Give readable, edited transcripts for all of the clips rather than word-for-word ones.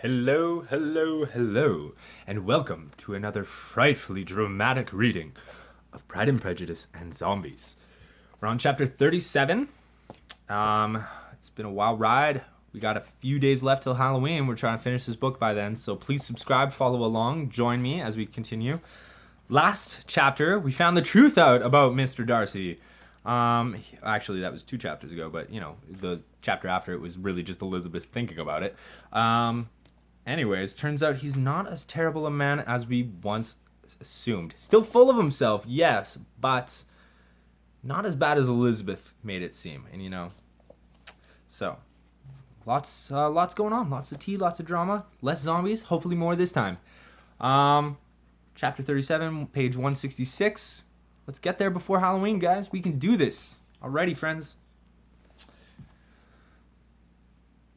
Hello, hello, hello, and welcome to another frightfully dramatic reading of Pride and Prejudice and Zombies. We're on chapter 37. It's been a wild ride. We got a few days left till Halloween. We're trying to finish this book by then, so please subscribe, follow along, join me as we continue. Last chapter, we found the truth out about Mr. Darcy. Actually, that was 2 chapters ago, but the chapter after it was really just Elizabeth thinking about it. Anyways, turns out he's not as terrible a man as we once assumed. Still full of himself, yes, but not as bad as Elizabeth made it seem. And so lots going on, lots of tea, lots of drama, less zombies, hopefully more this time. Chapter 37, page 166. Let's get there before Halloween, guys. We can do this. Alrighty, friends.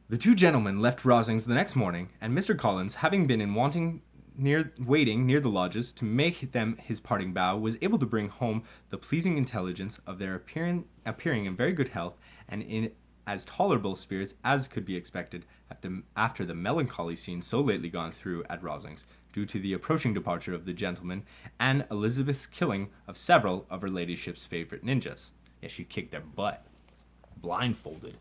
The 2 gentlemen left Rosings the next morning, and Mr. Collins, having been waiting near the lodges to make them his parting bow, was able to bring home the pleasing intelligence of their appearing in very good health and in as tolerable spirits as could be expected after the melancholy scene so lately gone through at Rosings, due to the approaching departure of the gentlemen and Elizabeth's killing of several of her ladyship's favorite ninjas. Yeah, she kicked their butt, blindfolded.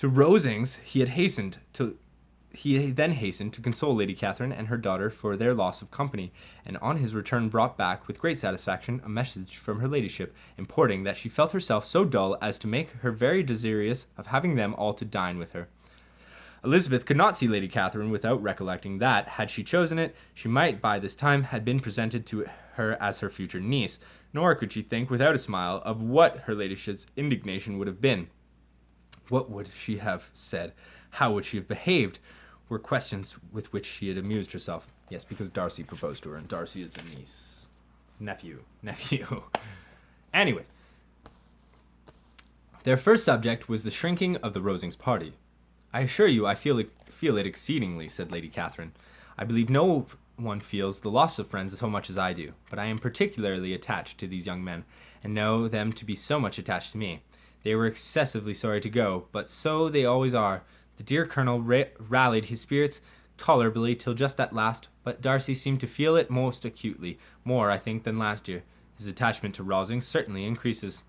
To Rosings, he then hastened to console Lady Catherine and her daughter for their loss of company, and on his return brought back with great satisfaction a message from her ladyship, importing that she felt herself so dull as to make her very desirous of having them all to dine with her. Elizabeth could not see Lady Catherine without recollecting that, had she chosen it, she might by this time have been presented to her as her future niece, nor could she think without a smile of what her ladyship's indignation would have been. What would she have said? How would she have behaved? Were questions with which she had amused herself. Yes, because Darcy proposed to her, and Darcy is the niece. Nephew. Anyway. Their first subject was the shrinking of the Rosings party. I assure you I feel it exceedingly, said Lady Catherine. I believe no one feels the loss of friends so much as I do, but I am particularly attached to these young men, and know them to be so much attached to me. They were excessively sorry to go, but so they always are. The dear Colonel rallied his spirits tolerably till just at last, but Darcy seemed to feel it most acutely, more, I think, than last year. His attachment to Rosings certainly increases.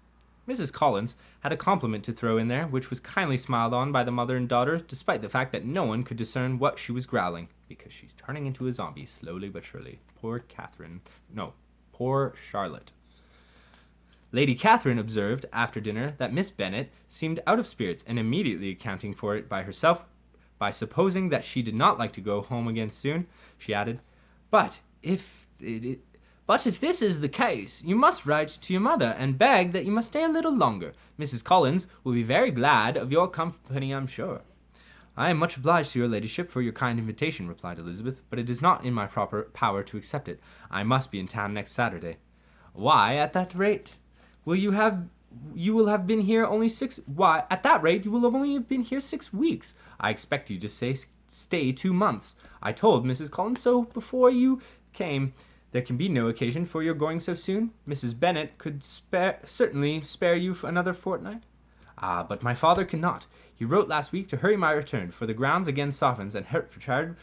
Mrs. Collins had a compliment to throw in there, which was kindly smiled on by the mother and daughter, despite the fact that no one could discern what she was growling, because she's turning into a zombie slowly but surely. Poor Charlotte. Lady Catherine observed after dinner that Miss Bennet seemed out of spirits, and immediately accounting for it by herself, by supposing that she did not like to go home again soon, she added, But if this is the case, you must write to your mother and beg that you must stay a little longer. Mrs. Collins will be very glad of your company, I'm sure. I am much obliged to your ladyship for your kind invitation, replied Elizabeth, but it is not in my proper power to accept it. I must be in town next Saturday. Why, at that rate? You will have been here only 6... Why, at that rate, you will have only been here 6 weeks. I expect you to stay 2 months. I told Mrs. Collins so before you came. There can be no occasion for your going so soon. Mrs. Bennet could certainly spare you for another fortnight. Ah, but my father cannot. He wrote last week to hurry my return, for the grounds again softens, and Hertfordshire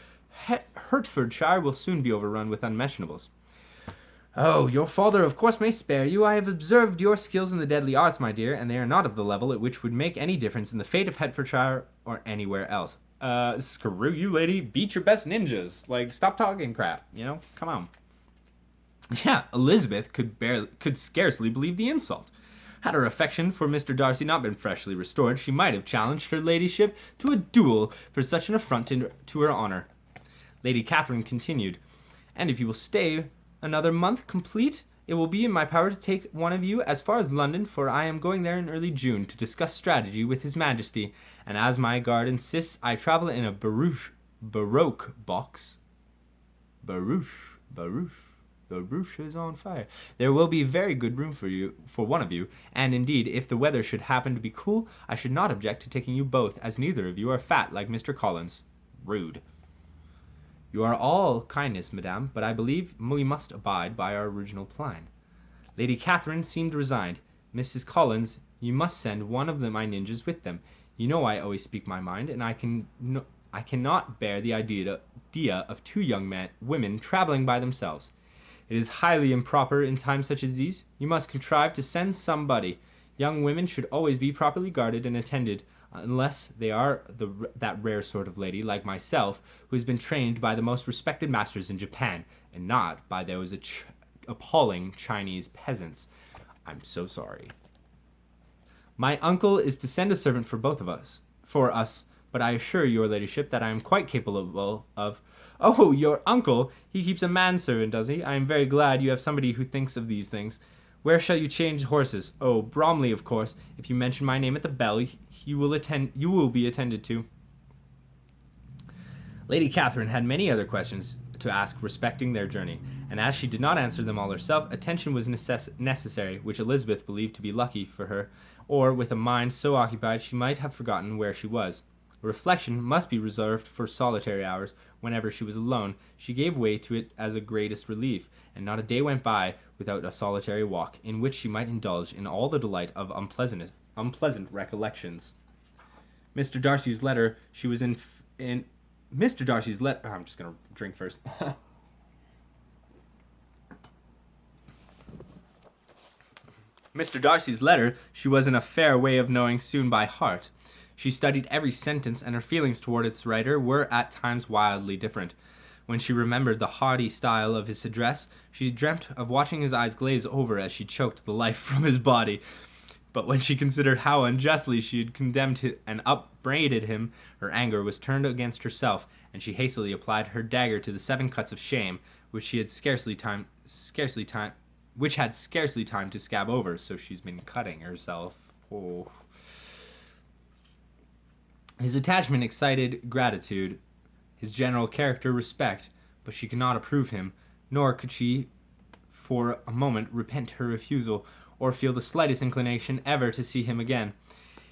will soon be overrun with unmentionables. Oh, your father of course may spare you. I have observed your skills in the deadly arts, my dear, and they are not of the level at which would make any difference in the fate of Hertfordshire or anywhere else. Screw you, lady. Beat your best ninjas. Stop talking crap, Come on. Yeah, Elizabeth could scarcely believe the insult. Had her affection for Mr. Darcy not been freshly restored, she might have challenged her ladyship to a duel for such an affront to her honour. Lady Catherine continued, And if you will stay another month complete, it will be in my power to take one of you as far as London, for I am going there in early June to discuss strategy with His Majesty, and as my guard insists, I travel in a barouche box. Barouche is on fire. There will be very good room for one of you, and indeed, if the weather should happen to be cool, I should not object to taking you both, as neither of you are fat like Mr. Collins. Rude. You are all kindness, madame, but I believe we must abide by our original plan. Lady Catherine seemed resigned. Mrs. Collins, you must send one of my ninjas with them. You know I always speak my mind, and I cannot bear the idea of two young women traveling by themselves. It is highly improper in times such as these. You must contrive to send somebody. Young women should always be properly guarded and attended, unless they are that rare sort of lady, like myself, who has been trained by the most respected masters in Japan, and not by those appalling Chinese peasants. I'm so sorry. My uncle is to send a servant for us, but I assure your ladyship that I am quite capable of... Oh, your uncle! He keeps a manservant, does he? I am very glad you have somebody who thinks of these things. Where shall you change horses? Oh, Bromley, of course. If you mention my name at the bell, you will be attended to. Lady Catherine had many other questions to ask respecting their journey, and as she did not answer them all herself, attention was necessary, which Elizabeth believed to be lucky for her, or with a mind so occupied she might have forgotten where she was. Reflection must be reserved for solitary hours. Whenever she was alone, she gave way to it as a greatest relief, and not a day went by without a solitary walk, in which she might indulge in all the delight of unpleasant recollections. Mr. Darcy's letter she was in Mr. Darcy's letter... Oh, I'm just going to drink first. Mr. Darcy's letter she was in a fair way of knowing soon by heart. She studied every sentence, and her feelings toward its writer were at times wildly different. When she remembered the haughty style of his address, she dreamt of watching his eyes glaze over as she choked the life from his body. But when she considered how unjustly she had condemned and upbraided him, her anger was turned against herself, and she hastily applied her dagger to the 7 cuts of shame, which had scarcely time to scab over. So she's been cutting herself. Oh. His attachment excited gratitude, his general character respect, but she could not approve him, nor could she for a moment repent her refusal, or feel the slightest inclination ever to see him again.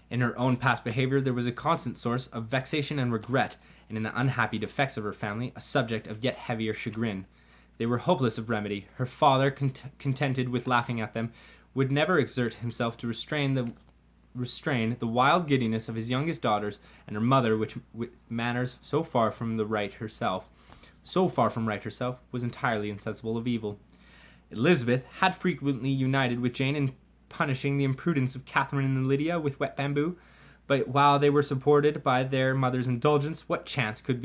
In her own past behavior there was a constant source of vexation and regret, and in the unhappy defects of her family a subject of yet heavier chagrin. They were hopeless of remedy. Her father, contented with laughing at them, would never exert himself to restrain the wild giddiness of his youngest daughters, and her mother, which with manners so far from right herself, was entirely insensible of evil. Elizabeth had frequently united with Jane in punishing the imprudence of Catherine and Lydia with wet bamboo, but while they were supported by their mother's indulgence, what chance could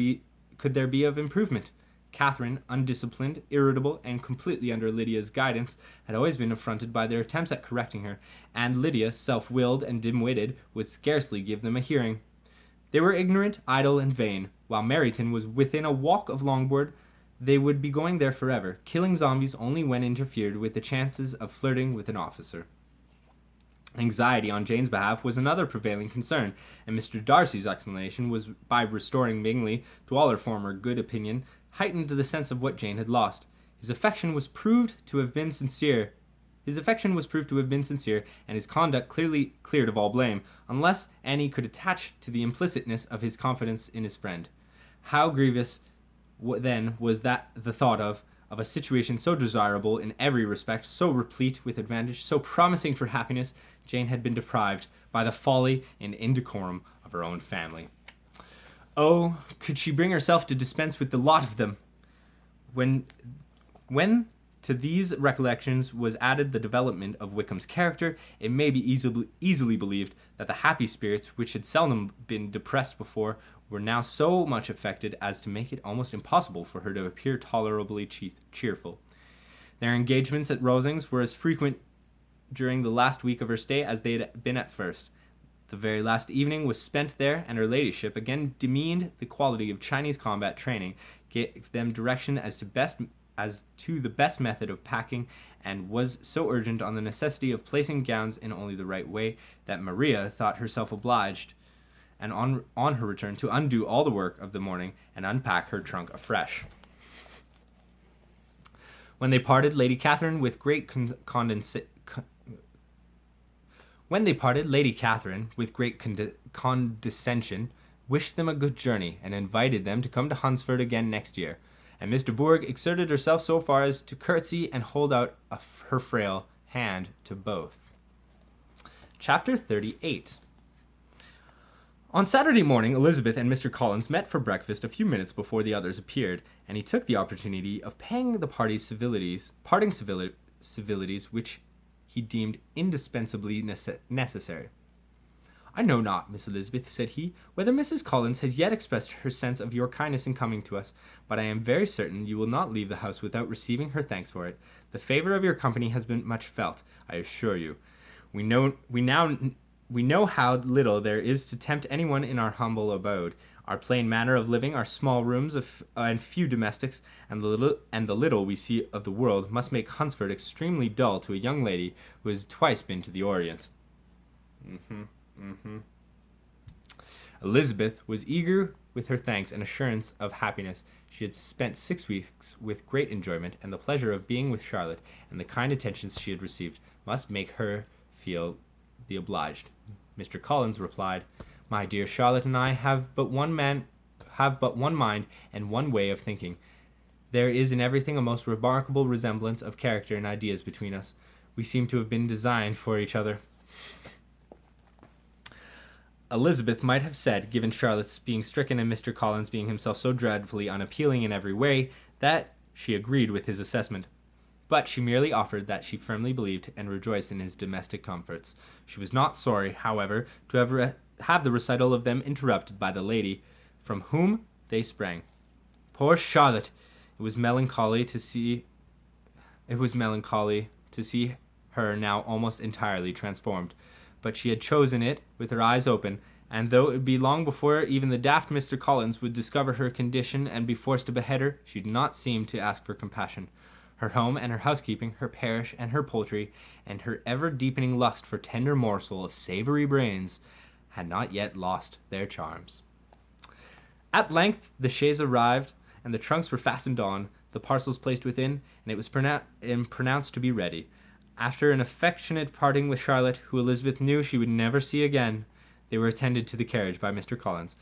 there be of improvement? Catherine, undisciplined, irritable, and completely under Lydia's guidance, had always been affronted by their attempts at correcting her, and Lydia, self-willed and dim-witted, would scarcely give them a hearing. They were ignorant, idle, and vain. While Meryton was within a walk of Longbourn, they would be going there forever, killing zombies only when interfered with the chances of flirting with an officer. Anxiety on Jane's behalf was another prevailing concern, and Mr. Darcy's explanation was by restoring Bingley to all her former good opinion, heightened the sense of what Jane had lost. His affection was proved to have been sincere, and his conduct clearly cleared of all blame, unless Annie could attach to the implicitness of his confidence in his friend. How grievous then was that the thought of a situation so desirable in every respect, so replete with advantage, so promising for happiness, Jane had been deprived by the folly and indecorum of her own family. Oh, could she bring herself to dispense with the lot of them? When to these recollections was added the development of Wickham's character, it may be easily believed that the happy spirits, which had seldom been depressed before, were now so much affected as to make it almost impossible for her to appear tolerably cheerful. Their engagements at Rosings were as frequent during the last week of her stay as they had been at first. The very last evening was spent there, and her ladyship again demeaned the quality of Chinese combat training, gave them direction as to the best method of packing, and was so urgent on the necessity of placing gowns in only the right way that Maria thought herself obliged, and on her return, to undo all the work of the morning and unpack her trunk afresh. When they parted, Lady Catherine, with great condescension, wished them a good journey, and invited them to come to Hunsford again next year, and Mr. Bourg exerted herself so far as to curtsy and hold out her frail hand to both. Chapter 38. On Saturday morning, Elizabeth and Mr. Collins met for breakfast a few minutes before the others appeared, and he took the opportunity of paying the party's parting civilities which he deemed indispensably necessary. "I know not, Miss Elizabeth," said he, "whether Mrs. Collins has yet expressed her sense of your kindness in coming to us, but I am very certain you will not leave the house without receiving her thanks for it. The favour of your company has been much felt, I assure you. We know how little there is to tempt anyone in our humble abode. Our plain manner of living, our small rooms and few domestics, and the little we see of the world, must make Hunsford extremely dull to a young lady who has twice been to the Orient." Elizabeth was eager with her thanks and assurance of happiness. She had spent 6 weeks with great enjoyment, and the pleasure of being with Charlotte, and the kind attentions she had received, must make her feel the obliged. Mr. Collins replied, "My dear Charlotte and I have but one mind and one way of thinking. There is in everything a most remarkable resemblance of character and ideas between us. We seem to have been designed for each other." Elizabeth might have said, given Charlotte's being stricken and Mr. Collins being himself so dreadfully unappealing in every way, that she agreed with his assessment. But she merely offered that she firmly believed and rejoiced in his domestic comforts. She was not sorry, however, to have the recital of them interrupted by the lady from whom they sprang. Poor Charlotte! It was melancholy to see her now almost entirely transformed. But she had chosen it with her eyes open, and though it would be long before even the daft Mr. Collins would discover her condition and be forced to behead her, she did not seem to ask for compassion. Her home and her housekeeping, her parish and her poultry, and her ever-deepening lust for tender morsel of savoury brains, had not yet lost their charms. At length the chaise arrived, and the trunks were fastened on, the parcels placed within, and it was pronounced to be ready. After an affectionate parting with Charlotte, who Elizabeth knew she would never see again, they were attended to the carriage by Mr. Collins,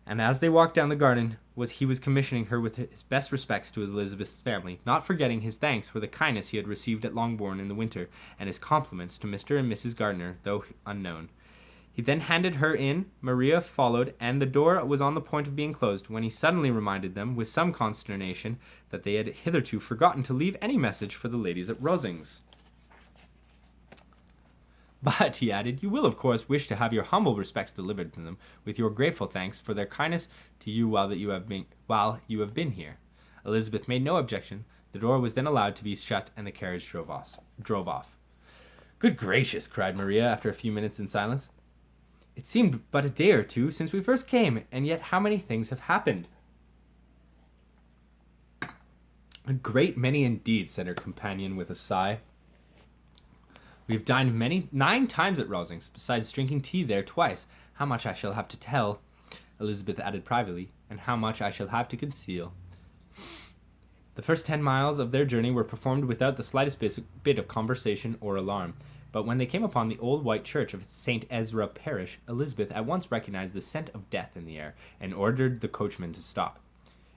and as they walked down the garden, he was commissioning her with his best respects to Elizabeth's family, not forgetting his thanks for the kindness he had received at Longbourn in the winter, and his compliments to Mr. and Mrs. Gardiner, though unknown. He then handed her in, Maria followed, and the door was on the point of being closed, when he suddenly reminded them, with some consternation, that they had hitherto forgotten to leave any message for the ladies at Rosings. "But," he added, "you will of course wish to have your humble respects delivered to them, with your grateful thanks for their kindness to you while you have been here." Elizabeth made no objection. The door was then allowed to be shut, and the carriage drove off. "Good gracious!" cried Maria, after a few minutes in silence. "It seemed but a day or two since we first came, and yet how many things have happened!" "A great many indeed," said her companion with a sigh. "We have dined 9 times at Rosings, besides drinking tea there twice. How much I shall have to tell," Elizabeth added privately, "and how much I shall have to conceal." The first 10 miles of their journey were performed without the slightest bit of conversation or alarm, but when they came upon the old white church of St. Ezra parish, Elizabeth at once recognized the scent of death in the air, and ordered the coachman to stop.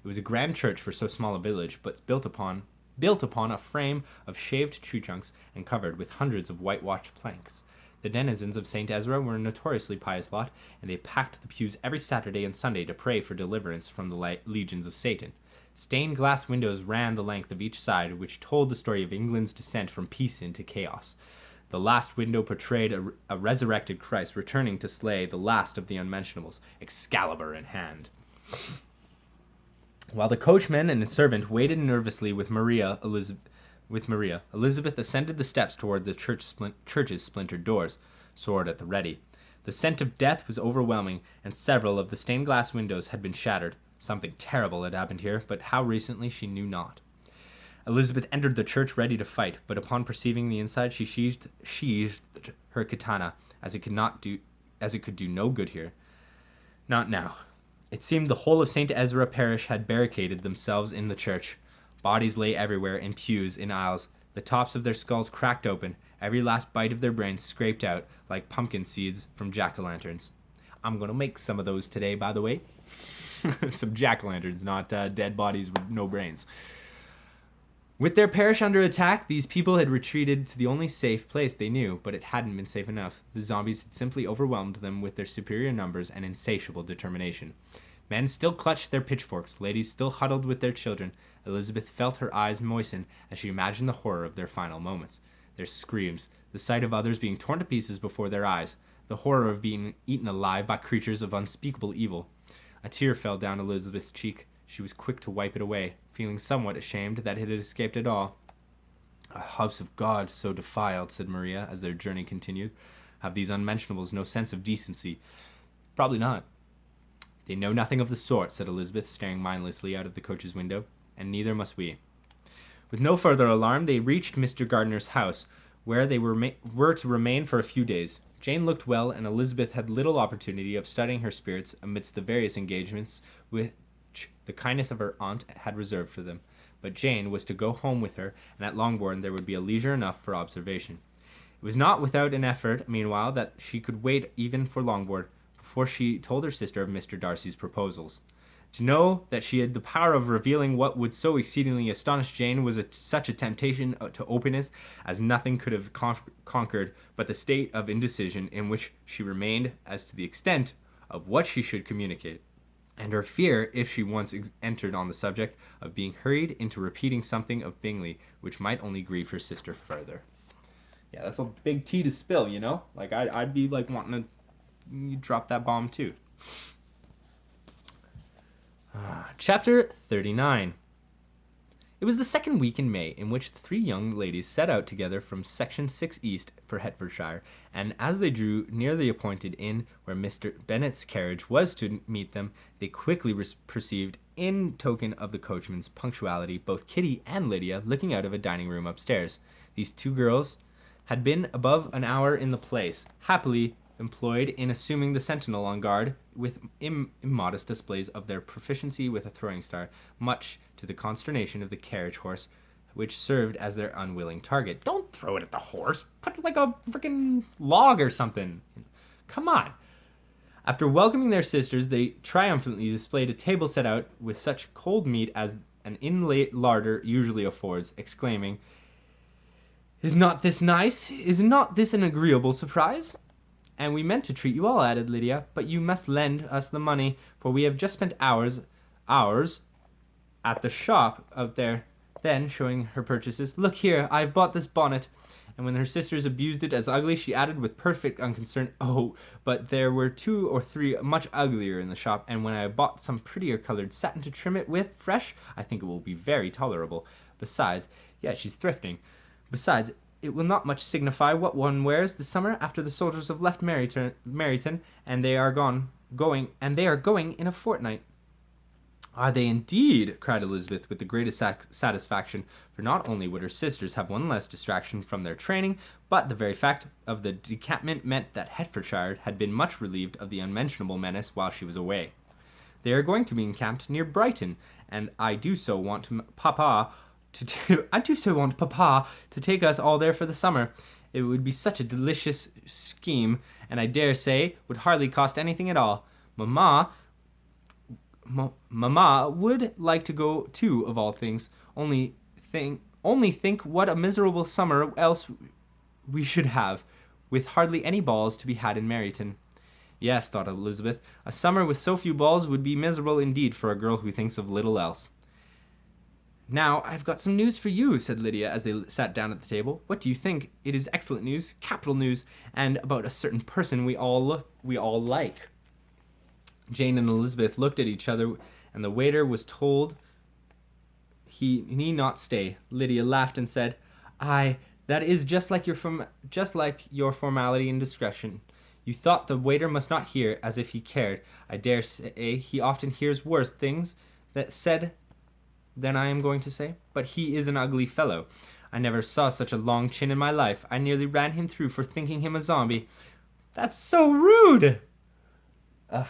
It was a grand church for so small a village, but built upon a frame of shaved tree trunks and covered with hundreds of whitewashed planks. The denizens of St. Ezra were a notoriously pious lot, and they packed the pews every Saturday and Sunday to pray for deliverance from the legions of Satan. Stained glass windows ran the length of each side, which told the story of England's descent from peace into chaos. The last window portrayed a resurrected Christ returning to slay the last of the unmentionables, Excalibur in hand. While the coachman and his servant waited nervously with Maria, Elizabeth ascended the steps toward the church's splintered doors, sword at the ready. The scent of death was overwhelming, and several of the stained glass windows had been shattered. Something terrible had happened here, but how recently she knew not. Elizabeth entered the church ready to fight, but upon perceiving the inside, she sheathed her katana, as it could do no good here. Not now. It seemed the whole of St. Ezra parish had barricaded themselves in the church. Bodies lay everywhere, in pews, in aisles. The tops of their skulls cracked open, every last bite of their brains scraped out, like pumpkin seeds from jack-o'-lanterns. I'm going to make some of those today, by the way. Some jack-o'-lanterns, not dead bodies with no brains. With their parish under attack, these people had retreated to the only safe place they knew, but it hadn't been safe enough. The zombies had simply overwhelmed them with their superior numbers and insatiable determination. Men still clutched their pitchforks, ladies still huddled with their children. Elizabeth felt her eyes moisten as she imagined the horror of their final moments. Their screams, the sight of others being torn to pieces before their eyes, the horror of being eaten alive by creatures of unspeakable evil. A tear fell down Elizabeth's cheek. She was quick to wipe it away, feeling somewhat ashamed that it had escaped at all. "A house of God so defiled," said Maria, as their journey continued. "Have these unmentionables no sense of decency?" "Probably not." "They know nothing of the sort," said Elizabeth, staring mindlessly out of the coach's window, "and neither must we." With no further alarm, they reached Mr. Gardner's house, where they were to remain for a few days. Jane looked well, and Elizabeth had little opportunity of studying her spirits amidst the various engagements which the kindness of her aunt had reserved for them. But Jane was to go home with her, and at Longbourn there would be leisure enough for observation. It was not without an effort, meanwhile, that she could wait even for Longbourn before she told her sister of Mr. Darcy's proposals. To know that she had the power of revealing what would so exceedingly astonish Jane was such a temptation to openness as nothing could have conquered but the state of indecision in which she remained as to the extent of what she should communicate, and her fear, if she once entered on the subject, of being hurried into repeating something of Bingley which might only grieve her sister further. Yeah, that's a big tea to spill, you know? Like, I'd be, like, wanting to drop that bomb, too. Chapter 39. It was the second week in May in which the three young ladies set out together from Section 6 East for Hertfordshire, and as they drew near the appointed inn where Mr. Bennet's carriage was to meet them, they quickly perceived, in token of the coachman's punctuality, both Kitty and Lydia looking out of a dining room upstairs. These two girls had been above an hour in the place, happily employed in assuming the sentinel on guard, with immodest displays of their proficiency with a throwing star, much to the consternation of the carriage horse, which served as their unwilling target. "Don't throw it at the horse. Put it like a freaking log or something. Come on." After welcoming their sisters, they triumphantly displayed a table set out with such cold meat as an inn larder usually affords, exclaiming, "Is not this nice? Is not this an agreeable surprise?" "And we meant to treat you all," added Lydia, "but you must lend us the money, for we have just spent hours at the shop out there." Then, showing her purchases, "Look here, I have bought this bonnet." And when her sisters abused it as ugly, she added with perfect unconcern, "Oh, but there were 2 or 3 much uglier in the shop, and when I have bought some prettier coloured satin to trim it with, fresh, I think it will be very tolerable. Besides," yeah, she's thrifting, "besides, it will not much signify what one wears this summer after the soldiers have left Meryton, and they are going in a fortnight." "Are they indeed?" cried Elizabeth with the greatest satisfaction, for not only would her sisters have one less distraction from their training, but the very fact of the decampment meant that Hertfordshire had been much relieved of the unmentionable menace while she was away. "They are going to be encamped near Brighton, and I do so want Papa to take us all there for the summer. It would be such a delicious scheme, and I dare say would hardly cost anything at all. Mamma would like to go too, of all things. Only think what a miserable summer else we should have, with hardly any balls to be had in Meryton." Yes, thought Elizabeth, a summer with so few balls would be miserable indeed for a girl who thinks of little else. "Now, I've got some news for you," said Lydia as they sat down at the table. "What do you think? It is excellent news, capital news, and about a certain person we all like." Jane and Elizabeth looked at each other, and the waiter was told he need not stay. Lydia laughed and said, "Aye, that is just like your formality and discretion. You thought the waiter must not hear, as if he cared. I dare say he often hears worse things that said than I am going to say. But he is an ugly fellow. I never saw such a long chin in my life. I nearly ran him through for thinking him a zombie." "That's so rude!" Ugh.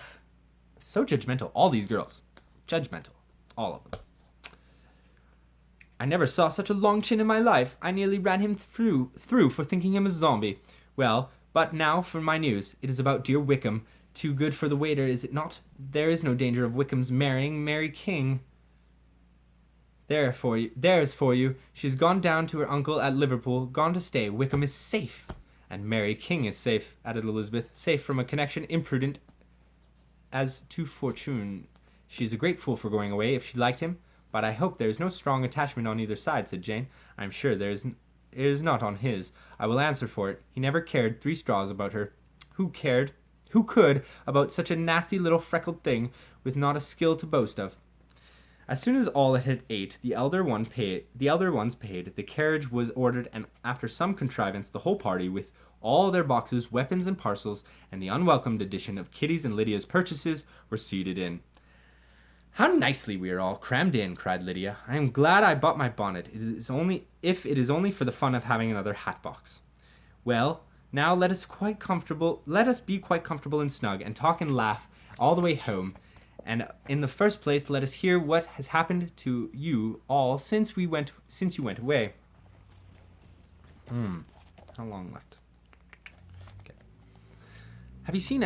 So judgmental. All these girls. Judgmental. All of them. "I never saw such a long chin in my life. I nearly ran him through for thinking him a zombie. Well, but now for my news. It is about dear Wickham. Too good for the waiter, is it not? There is no danger of Wickham's marrying Mary King. There's for you. She's gone down to her uncle at Liverpool, gone to stay. Wickham is safe. And Mary King is safe, added Elizabeth, safe from a connection imprudent as to fortune. She's a great fool for going away if she liked him, but I hope there is no strong attachment on either side, said Jane. I am sure it is not on his. I will answer for it. He never cared 3 straws about her. Who could, about such a nasty little freckled thing, with not a skill to boast of? As soon as all had ate, the elder ones paid, the carriage was ordered, and after some contrivance, the whole party, with all their boxes, weapons, and parcels, and the unwelcomed addition of Kitty's and Lydia's purchases, were seated in. How nicely we are all crammed in, cried Lydia. I am glad I bought my bonnet, if it is only for the fun of having another hat box. Well, now let us be quite comfortable and snug, and talk and laugh all the way home. And in the first place, let us hear what has happened to you all since you went away. How long left? Okay. Have you seen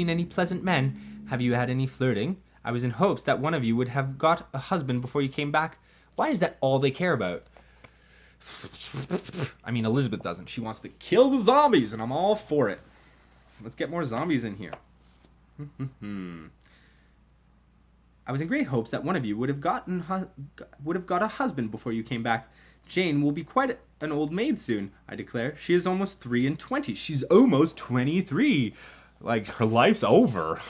any pleasant men? Have you had any flirting? I was in hopes that one of you would have got a husband before you came back. Why is that all they care about? I mean, Elizabeth doesn't. She wants to kill the zombies, and I'm all for it. Let's get more zombies in here. I was in great hopes that one of you would have got a husband before you came back. Jane will be quite an old maid soon, I declare. She is almost 23. She's almost 23. Like, her life's over.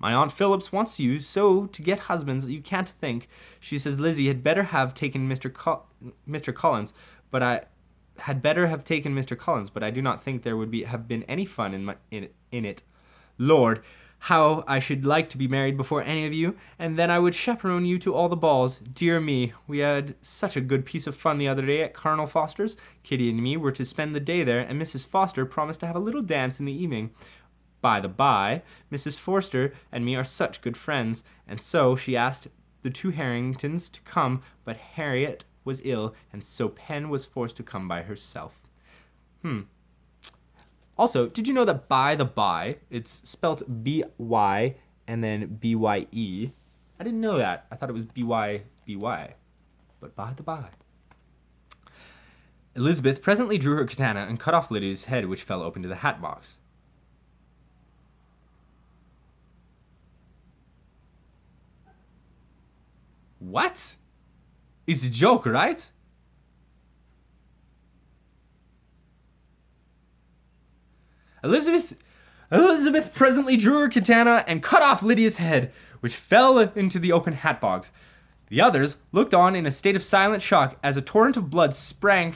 My Aunt Phillips wants you so to get husbands that you can't think. She says Lizzie had better have taken Mr. Collins, but I do not think there would have been any fun in it. Lord, how I should like to be married before any of you, and then I would chaperone you to all the balls. Dear me, we had such a good piece of fun the other day at Colonel Foster's. Kitty and me were to spend the day there, and Mrs. Foster promised to have a little dance in the evening. By the by, Mrs. Forster and me are such good friends, and so she asked the 2 Harringtons to come, but Harriet was ill, and so Pen was forced to come by herself. Also, did you know that by the by, it's spelt B-Y and then B-Y-E? I didn't know that. I thought it was B-Y-B-Y. But by the by. Elizabeth presently drew her katana and cut off Lydia's head, which fell open to the hat box. What? It's a joke, right? Elizabeth presently drew her katana and cut off Lydia's head, which fell into the open hat box. The others looked on in a state of silent shock as a torrent of blood sprang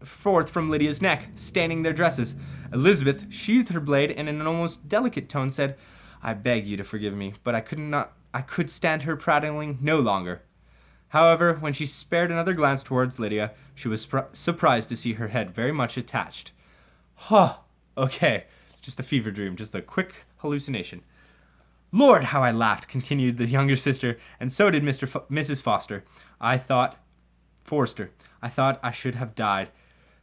forth from Lydia's neck, staining their dresses. Elizabeth sheathed her blade and in an almost delicate tone said, I beg you to forgive me, but I could stand her prattling no longer. However, when she spared another glance towards Lydia, she was surprised to see her head very much attached. Okay, it's just a fever dream, just a quick hallucination. Lord, how I laughed, continued the younger sister, and so did Mrs. Forster. I thought I should have died.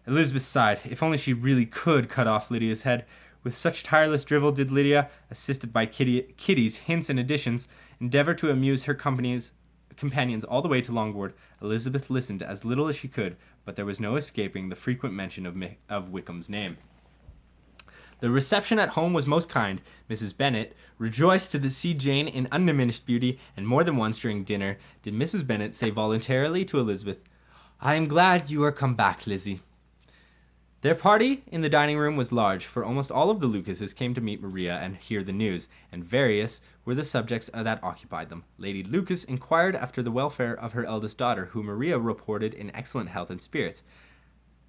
Elizabeth sighed. If only she really could cut off Lydia's head. With such tireless drivel did Lydia, assisted by Kitty's hints and additions, endeavour to amuse her companions all the way to Longbourn. Elizabeth listened as little as she could, but there was no escaping the frequent mention of Wickham's name. The reception at home was most kind. Mrs. Bennet rejoiced to see Jane in undiminished beauty, and more than once during dinner did Mrs. Bennet say voluntarily to Elizabeth, I am glad you are come back, Lizzie. Their party in the dining room was large, for almost all of the Lucases came to meet Maria and hear the news, and various were the subjects that occupied them. Lady Lucas inquired after the welfare of her eldest daughter, who Maria reported in excellent health and spirits.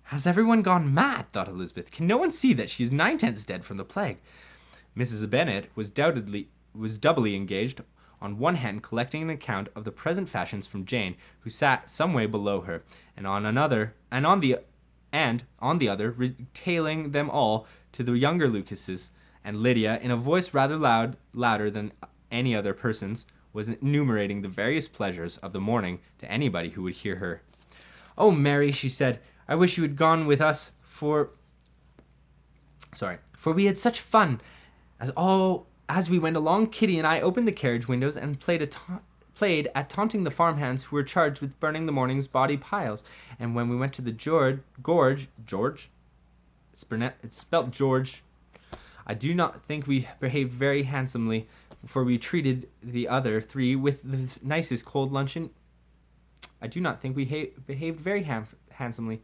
Has everyone gone mad? Thought Elizabeth. Can no one see that she is 9/10 dead from the plague? Mrs. Bennet was doubly engaged, on one hand collecting an account of the present fashions from Jane, who sat some way below her, and on the other retailing them all to the younger Lucases, and Lydia, in a voice rather louder than any other person's, was enumerating the various pleasures of the morning to anybody who would hear her. Oh, Mary, she said, I wish you had gone with us, for we had such fun. As we went along, Kitty and I opened the carriage windows and played played at taunting the farmhands who were charged with burning the morning's body piles. And when we went to the George, it's spelt George. I do not think we behaved very handsomely, for we treated the other three with the nicest cold luncheon. I do not think we behaved very handsomely,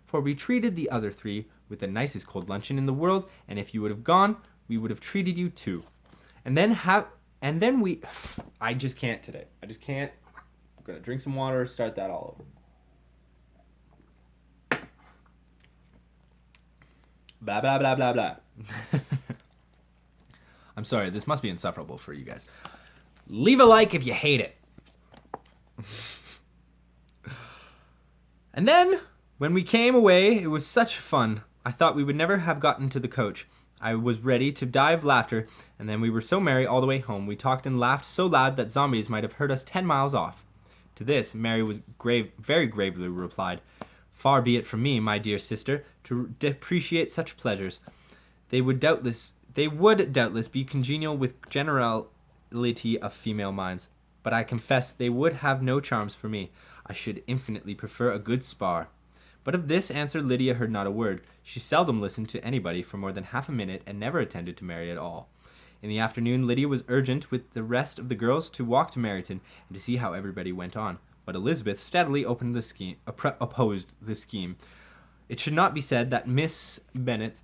for we treated the other three with the nicest cold luncheon in the world, and if you would have gone, we would have treated you too. And then we, I just can't today. I just can't. I'm gonna drink some water, start that all over. Blah, blah, blah, blah, blah. I'm sorry, this must be insufferable for you guys. Leave a like if you hate it. And then, when we came away, it was such fun. I thought we would never have gotten to the coach. I was ready to die of laughter, and then we were so merry all the way home. We talked and laughed so loud that zombies might have heard us 10 miles off. To this, Mary was very gravely replied, "Far be it from me, my dear sister, to depreciate such pleasures. They would doubtless be congenial with generality of female minds, but I confess they would have no charms for me. I should infinitely prefer a good spar." But of this answer Lydia heard not a word. She seldom listened to anybody for more than half a minute, and never attended to Mary at all. In the afternoon Lydia was urgent with the rest of the girls to walk to Meryton, and to see how everybody went on. But Elizabeth steadily opposed the scheme. It should not be said that the Miss Bennets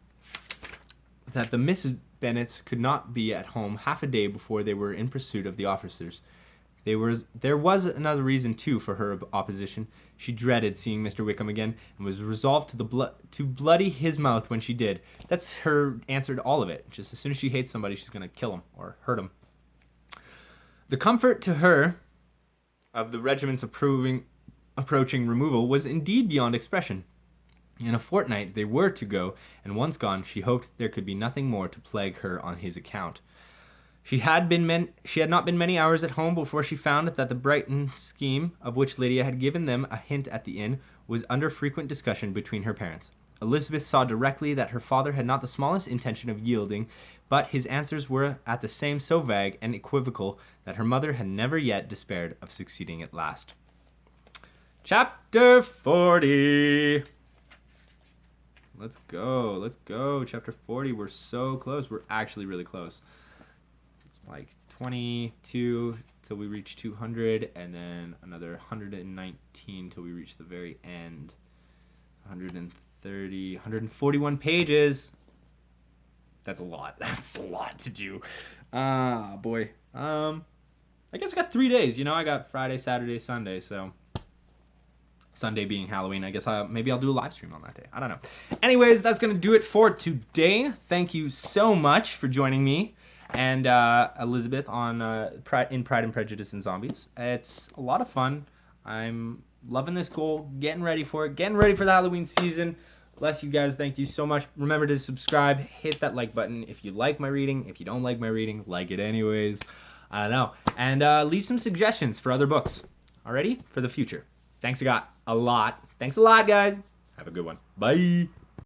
could not be at home half a day before they were in pursuit of the officers. There was another reason, too, for her opposition. She dreaded seeing Mr. Wickham again, and was resolved to bloody his mouth when she did. That's her answer to all of it. Just as soon as she hates somebody, she's going to kill him or hurt him. The comfort to her of the regiment's approaching removal was indeed beyond expression. In a fortnight they were to go, and once gone, she hoped there could be nothing more to plague her on his account. She had not been many hours at home before she found that the Brighton scheme, of which Lydia had given them a hint at the inn, was under frequent discussion between her parents. Elizabeth saw directly that her father had not the smallest intention of yielding, but his answers were at the same so vague and equivocal that her mother had never yet despaired of succeeding at last. Chapter 40. Let's go. Chapter 40. We're so close. We're actually really close. Like 22 till we reach 200, and then another 119 till we reach the very end. 141 pages. That's a lot. That's a lot to do. Boy. I guess I got 3 days. I got Friday, Saturday, Sunday. So Sunday being Halloween, I guess maybe I'll do a live stream on that day. I don't know. Anyways, that's gonna do it for today. Thank you so much for joining me and Elizabeth on in Pride and Prejudice and Zombies. It's a lot of fun. I'm loving this goal, getting ready for it, getting ready for the Halloween season. Bless you guys. Thank you so much. Remember to subscribe, hit that like button if you like my reading. If you don't like my reading, like it anyways. I don't know. And leave some suggestions for other books. Alrighty? For the future. Thanks a lot. Thanks a lot, guys. Have a good one. Bye.